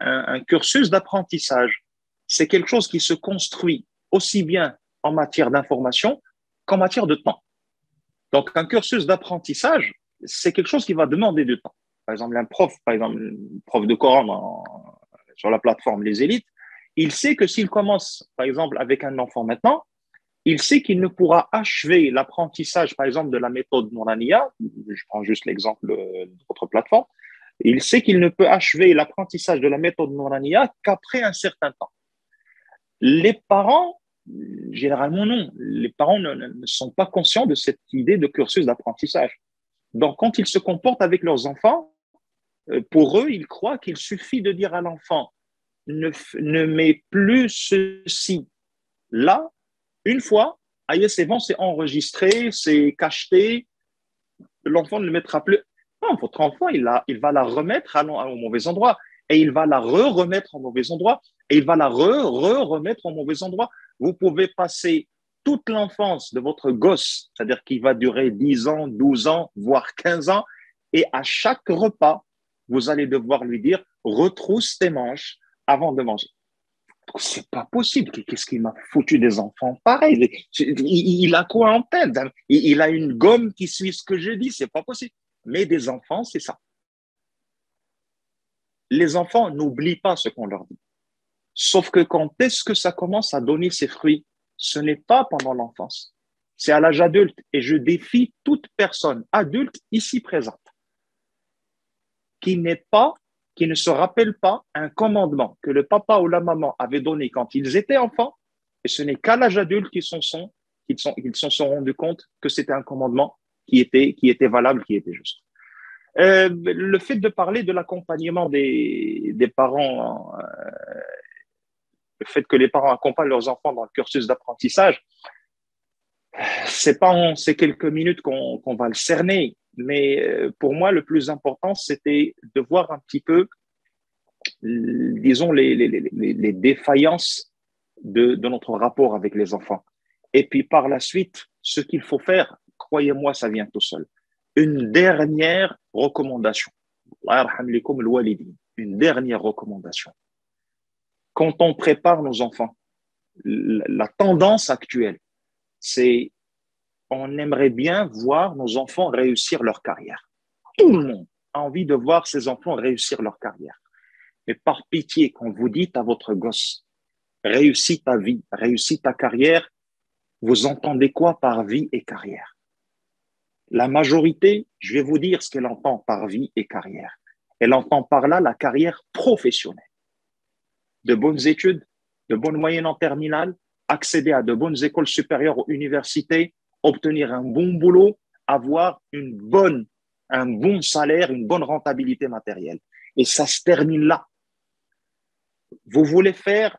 S2: un cursus d'apprentissage, c'est quelque chose qui se construit aussi bien en matière d'information qu'en matière de temps. Donc, un cursus d'apprentissage, c'est quelque chose qui va demander du temps. Par exemple, un prof de Coran sur la plateforme Les Élites, il sait que s'il commence, par exemple, avec un enfant maintenant, il sait qu'il ne pourra achever l'apprentissage, par exemple, de la méthode Nourania, je prends juste l'exemple de votre plateforme, il sait qu'il ne peut achever l'apprentissage de la méthode Nourania qu'après un certain temps. Les parents, généralement non, les parents ne sont pas conscients de cette idée de cursus d'apprentissage. Donc, quand ils se comportent avec leurs enfants, pour eux, ils croient qu'il suffit de dire à l'enfant, ne mets plus ceci là, une fois, c'est bon, c'est enregistré, c'est cacheté, l'enfant ne le mettra plus. Non, votre enfant, il va la remettre au mauvais endroit, et il va la remettre au mauvais endroit, et il va la remettre au mauvais endroit. Vous pouvez passer toute l'enfance de votre gosse, c'est-à-dire qu'il va durer 10 ans, 12 ans, voire 15 ans, et à chaque repas, vous allez devoir lui dire, retrousse tes manches avant de manger. C'est pas possible. Qu'est-ce qu'il m'a foutu des enfants pareil? Il a quoi en tête? Il a une gomme qui suit ce que je dis. C'est pas possible. Mais des enfants, c'est ça. Les enfants n'oublient pas ce qu'on leur dit. Sauf que quand est-ce que ça commence à donner ses fruits? Ce n'est pas pendant l'enfance. C'est à l'âge adulte. Et je défie toute personne adulte ici présente qui ne se rappelle pas un commandement que le papa ou la maman avait donné quand ils étaient enfants, et ce n'est qu'à l'âge adulte qu'ils s'en sont rendus compte que c'était un commandement qui était valable, qui était juste. Le fait de parler de l'accompagnement des parents, le fait que les parents accompagnent leurs enfants dans le cursus d'apprentissage, c'est pas en ces quelques minutes qu'on va le cerner, mais pour moi, le plus important, c'était de voir un petit peu, disons, les défaillances de notre rapport avec les enfants. Et puis par la suite, ce qu'il faut faire, croyez-moi, ça vient tout seul. Une dernière recommandation. Une dernière recommandation. Quand on prépare nos enfants, la tendance actuelle, c'est on aimerait bien voir nos enfants réussir leur carrière. Tout le monde a envie de voir ses enfants réussir leur carrière. Mais par pitié, quand vous dites à votre gosse, réussis ta vie, réussis ta carrière, vous entendez quoi par vie et carrière? La majorité, je vais vous dire ce qu'elle entend par vie et carrière. Elle entend par là la carrière professionnelle. De bonnes études, de bonnes moyennes en terminale, accéder à de bonnes écoles supérieures ou universités, obtenir un bon boulot, avoir un bon salaire, une bonne rentabilité matérielle. Et ça se termine là. Vous voulez faire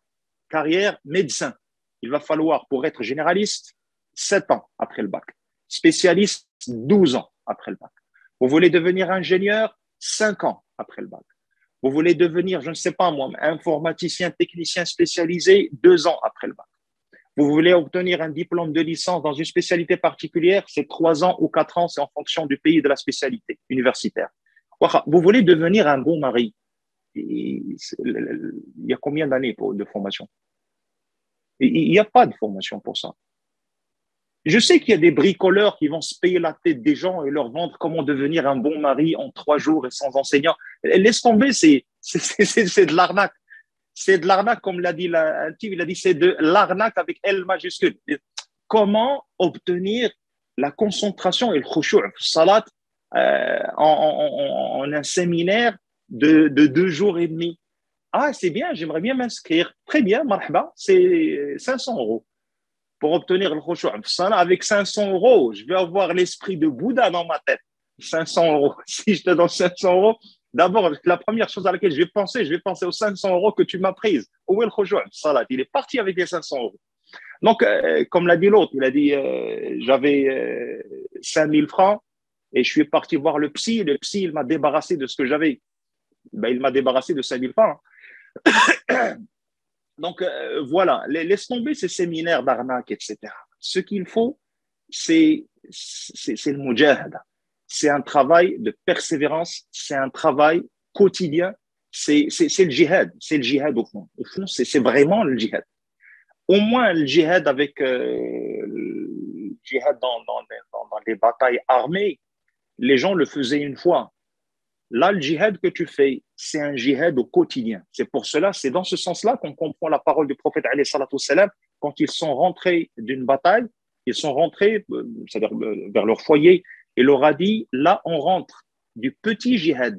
S2: carrière médecin. Il va falloir, pour être généraliste, 7 ans après le bac. Spécialiste, 12 ans après le bac. Vous voulez devenir ingénieur, 5 ans après le bac. Vous voulez devenir, je ne sais pas moi, informaticien, technicien spécialisé, 2 ans après le bac. Vous voulez obtenir un diplôme de licence dans une spécialité particulière, c'est 3 ans ou 4 ans, c'est en fonction du pays de la spécialité universitaire. Vous voulez devenir un bon mari. Il y a combien d'années de formation? Il n'y a pas de formation pour ça. Je sais qu'il y a des bricoleurs qui vont se payer la tête des gens et leur vendre comment devenir un bon mari en 3 jours et sans enseignant. Laisse tomber, c'est de l'arnaque. C'est de l'arnaque, comme l'a dit un type, il a dit c'est de l'arnaque avec L majuscule. Comment obtenir la concentration et le khushu' salat en un séminaire de 2 jours et demi? Ah, c'est bien, j'aimerais bien m'inscrire. Très bien, marhaba, c'est 500 euros. pour obtenir le khushu' avec 500 euros. Je vais avoir l'esprit de Bouddha dans ma tête. 500 euros. Si je te donne 500 euros, d'abord, la première chose à laquelle je vais penser aux 500 euros que tu m'as prises. Où est le khushu' salat? Il est parti avec les 500 euros. Donc, comme l'a dit l'autre, il a dit j'avais 5000 francs et je suis parti voir le psy. Le psy, il m'a débarrassé de ce que j'avais. Ben, il m'a débarrassé de 5000 francs. Donc, voilà, laisse tomber ces séminaires d'arnaque, etc. Ce qu'il faut, c'est le mujahada. C'est un travail de persévérance, c'est un travail quotidien, c'est le djihad au fond. Au fond, c'est vraiment le djihad. Au moins, le djihad avec le djihad dans les batailles armées, les gens le faisaient une fois. Là, le djihad que tu fais, c'est un djihad au quotidien. C'est pour cela, c'est dans ce sens-là qu'on comprend la parole du prophète alayhi salatu wassalam, quand ils sont rentrés d'une bataille, ils sont rentrés, c'est-à-dire vers leur foyer, et leur a dit, là, on rentre du petit djihad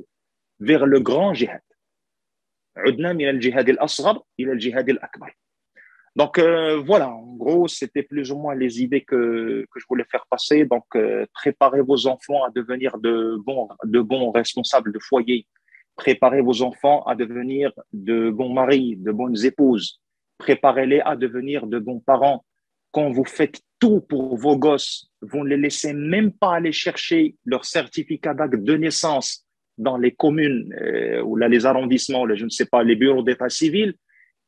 S2: vers le grand djihad. Udna min al-djihad al-asghar ila al-djihad al-akbar. Donc, voilà, en gros, c'était plus ou moins les idées que je voulais faire passer. Donc, préparez vos enfants à devenir de bons responsables de foyer. Préparez vos enfants à devenir de bons maris, de bonnes épouses. Préparez-les à devenir de bons parents. Quand vous faites tout pour vos gosses, vous ne les laissez même pas aller chercher leur certificat d'acte de naissance dans les communes ou là, les arrondissements, là, je ne sais pas, les bureaux d'état civil.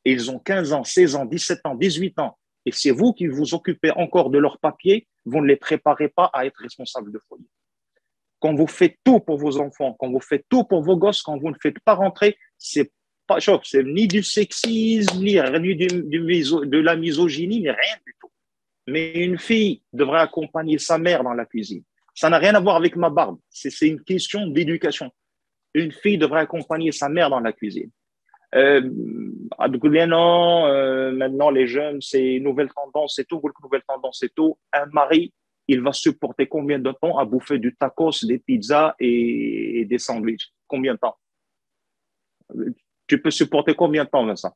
S2: Et ils ont 15 ans, 16 ans, 17 ans, 18 ans. Et c'est vous qui vous occupez encore de leurs papiers, vous ne les préparez pas à être responsables de foyer. Quand vous faites tout pour vos enfants, quand vous faites tout pour vos gosses, quand vous ne faites pas rentrer, c'est ni du sexisme, ni de la misogynie, ni rien du tout. Mais une fille devrait accompagner sa mère dans la cuisine. Ça n'a rien à voir avec ma barbe. C'est une question d'éducation. Une fille devrait accompagner sa mère dans la cuisine. Maintenant les jeunes, c'est nouvelle tendance et tout, nouvelle tendance et tout. Un mari, il va supporter combien de temps à bouffer du tacos, des pizzas et des sandwichs? Combien de temps? Tu peux supporter combien de temps, Vincent?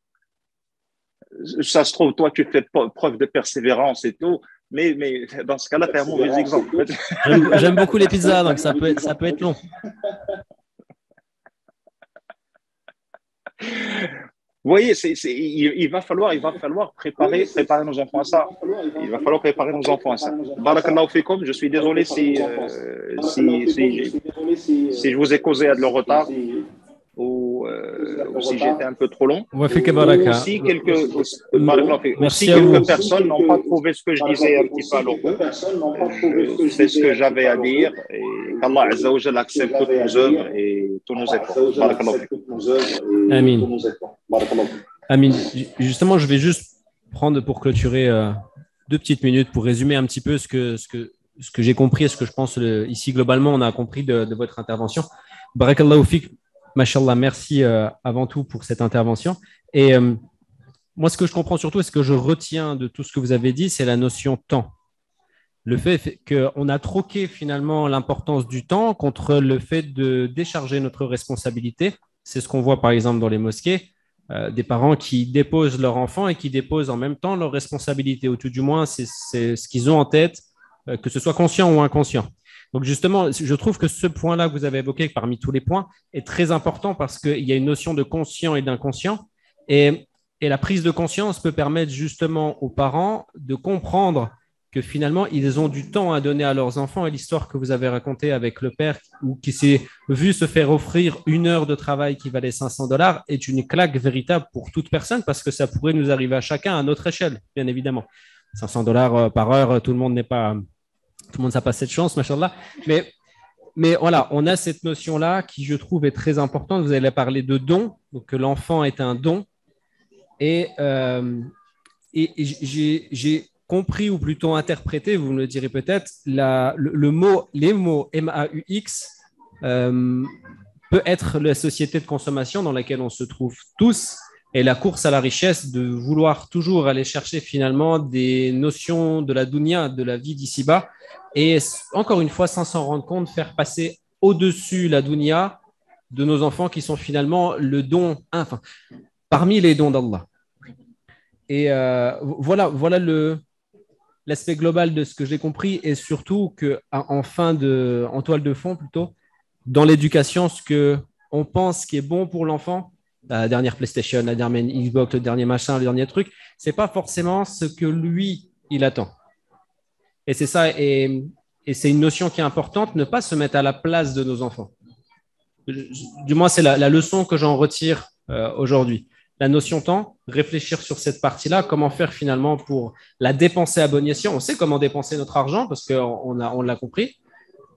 S2: Ça se trouve, toi, tu fais preuve de persévérance et tout, mais dans ce cas-là, tu es un mauvais exemple.
S1: J'aime beaucoup les pizzas, donc ça peut être long.
S2: Vous voyez, il va falloir préparer nos enfants à ça. Il va falloir préparer nos enfants à ça. Barakallahu fikum, je suis désolé si je vous ai causé de leur retard ou si j'étais un peu trop long. Ou si quelques personnes n'ont pas trouvé ce que je disais un petit peu à leur goût. C'est ce que j'avais à dire et qu'Allah Azza wa Jalla accepte toutes nos œuvres et tous nos efforts. Barakallahu fikum.
S1: Amin. Amin. Justement, je vais juste prendre pour clôturer 2 petites minutes pour résumer un petit peu ce que j'ai compris et ce que je pense ici globalement on a compris de votre intervention. Barakallahu fik, mashallah, merci avant tout pour cette intervention. Et moi, ce que je comprends surtout et ce que je retiens de tout ce que vous avez dit, c'est la notion temps. Le fait qu'on a troqué finalement l'importance du temps contre le fait de décharger notre responsabilité. C'est ce qu'on voit par exemple dans les mosquées, des parents qui déposent leurs enfants et qui déposent en même temps leurs responsabilités, ou tout du moins c'est ce qu'ils ont en tête, que ce soit conscient ou inconscient. Donc justement, je trouve que ce point-là que vous avez évoqué parmi tous les points est très important parce qu'il y a une notion de conscient et d'inconscient et la prise de conscience peut permettre justement aux parents de comprendre que finalement, ils ont du temps à donner à leurs enfants. Et l'histoire que vous avez racontée avec le père qui s'est vu se faire offrir 1 heure de travail qui valait $500 est une claque véritable pour toute personne parce que ça pourrait nous arriver à chacun à notre échelle, bien évidemment. $500 par heure, tout le monde n'a pas cette chance, machallah. Mais voilà, on a cette notion-là qui, je trouve, est très importante. Vous allez parler de don, donc que l'enfant est un don. Et j'ai compris ou plutôt interprété, vous me le direz peut-être, les mots MAUX peut être la société de consommation dans laquelle on se trouve tous et la course à la richesse de vouloir toujours aller chercher finalement des notions de la dunya, de la vie d'ici-bas et encore une fois, sans s'en rendre compte, faire passer au-dessus la dunya de nos enfants qui sont finalement le don, parmi les dons d'Allah. Et voilà l'aspect global de ce que j'ai compris est surtout que en toile de fond plutôt, dans l'éducation, ce que on pense qui est bon pour l'enfant, la dernière PlayStation, la dernière Xbox, le dernier machin, le dernier truc, c'est pas forcément ce que lui il attend. Et c'est ça, et c'est une notion qui est importante, ne pas se mettre à la place de nos enfants. Du moins, c'est la leçon que j'en retire aujourd'hui. La notion temps, réfléchir sur cette partie-là, comment faire finalement pour la dépenser à bon escient. On sait comment dépenser notre argent parce on l'a compris.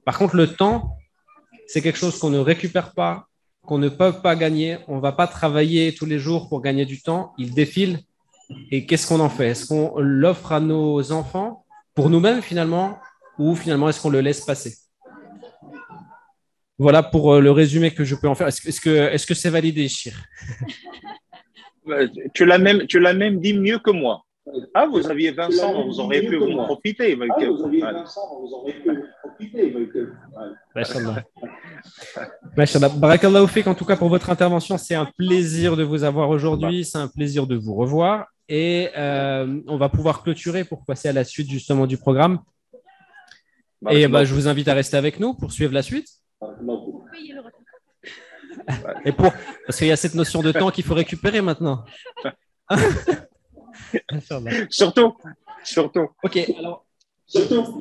S1: Par contre, le temps, c'est quelque chose qu'on ne récupère pas, qu'on ne peut pas gagner. On ne va pas travailler tous les jours pour gagner du temps. Il défile. Et qu'est-ce qu'on en fait? Est-ce qu'on l'offre à nos enfants pour nous-mêmes finalement ou finalement est-ce qu'on le laisse passer? Voilà pour le résumé que je peux en faire. Est-ce que c'est validé, Chir?
S2: Tu l'as même dit mieux que moi. Ah, vous aviez Vincent, vous auriez pu en profiter.
S1: Machallah. Barakallahu fik, en tout cas pour votre intervention, c'est un plaisir de vous avoir aujourd'hui, c'est un plaisir de vous revoir et on va pouvoir clôturer pour passer à la suite justement du programme. Et je vous invite à rester avec nous pour suivre la suite. Et parce qu'il y a cette notion de temps qu'il faut récupérer maintenant.
S2: Surtout.
S1: Ok, alors.
S2: J'aurais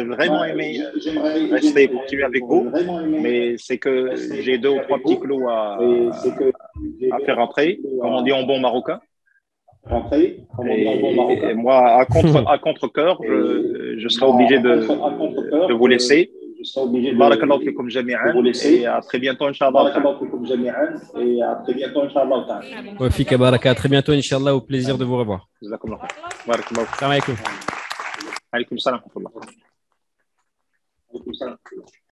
S2: vraiment aimé rester et continuer avec vous, mais c'est que j'ai 2 ou 3 petits clous à faire rentrer, comme on dit en bon marocain. Et moi, à contre-cœur, je serai obligé de vous laisser. Barakallahu fikum jami'an et à très bientôt, Inch'Allah.
S1: Wa fika baraka. À très bientôt, Inch'Allah. Au plaisir de vous revoir.
S2: Barakallahu.
S1: Salam alaikum.
S2: Alaykoum salam.